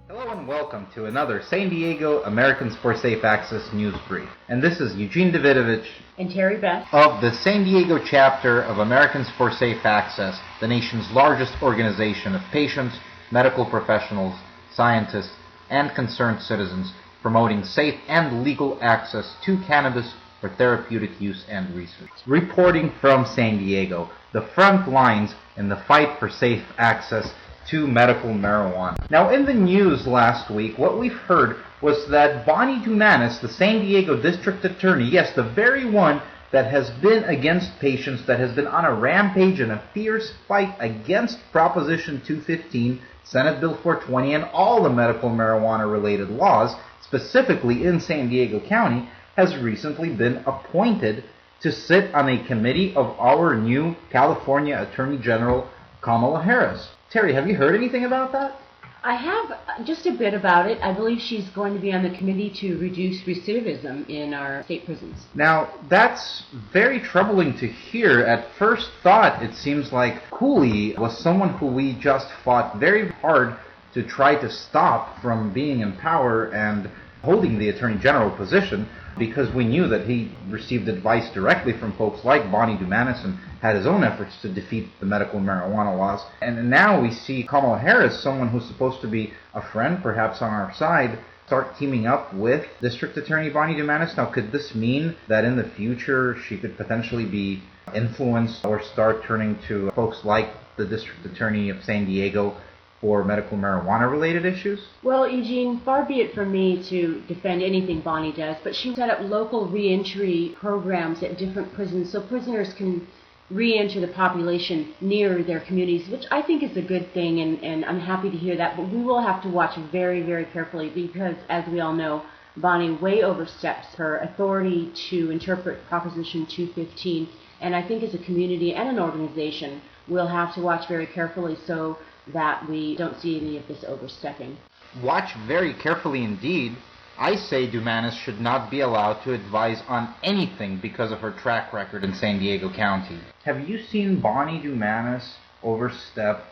Hello and welcome to another San Diego Americans for Safe Access news brief. And this is Eugene Davidovich and Terrie of the San Diego chapter of Americans for Safe Access, the nation's largest organization of patients, medical professionals, scientists, and concerned citizens promoting safe and legal access to cannabis for therapeutic use and research. Reporting from San Diego, the front lines in the fight for safe access to medical marijuana. Now, in the news last week, what we've heard was that Bonnie Dumanis, the San Diego district attorney, yes, the very one that has been against patients, that has been on a rampage and a fierce fight against Proposition 215, Senate Bill 420, and all the medical marijuana-related laws, specifically in San Diego County, has recently been appointed to sit on a committee of our new California Attorney General, Kamala Harris. Terrie, have you heard anything about that? I have just a bit about it. I believe she's going to be on the committee to reduce recidivism in our state prisons. Now, that's very troubling to hear. At first thought, it seems like Cooley was someone who we just fought very hard to try to stop from being in power and holding the Attorney General position, because we knew that he received advice directly from folks like Bonnie Dumanis and had his own efforts to defeat the medical marijuana laws. And now we see Kamala Harris, someone who's supposed to be a friend, perhaps on our side, start teaming up with District Attorney Bonnie Dumanis. Now, could this mean that in the future she could potentially be influenced or start turning to folks like the District Attorney of San Diego for medical marijuana-related issues? Well, Eugene, far be it from me to defend anything Bonnie does, but she set up local reentry programs at different prisons so prisoners can re-enter the population near their communities, which I think is a good thing, and I'm happy to hear that. But we will have to watch very, very carefully because, as we all know, Bonnie way oversteps her authority to interpret Proposition 215, and I think as a community and an organization, we'll have to watch very carefully so that we don't see any of this overstepping. Watch very carefully indeed. I say Dumanis should not be allowed to advise on anything because of her track record in San Diego County. Have you seen Bonnie Dumanis overstep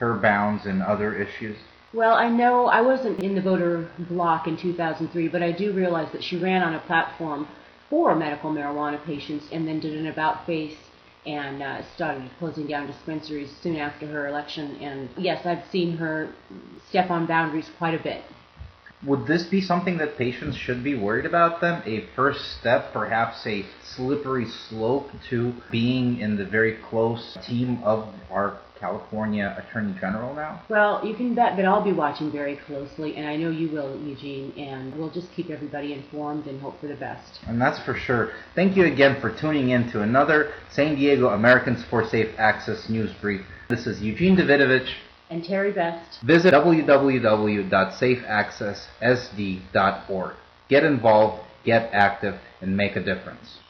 her bounds in other issues? Well, I know I wasn't in the voter bloc in 2003, but I do realize that she ran on a platform for medical marijuana patients and then did an about-face and started closing down dispensaries soon after her election. And yes, I've seen her step on boundaries quite a bit. Would this be something that patients should be worried about then? A first step, perhaps a slippery slope to being in the very close team of our California Attorney General now? Well, you can bet that I'll be watching very closely, and I know you will, Eugene, and we'll just keep everybody informed and hope for the best. And that's for sure. Thank you again for tuning in to another San Diego Americans for Safe Access news brief. This is Eugene Davidovich and Terrie. Visit www.safeaccesssd.org. Get involved, get active, and make a difference.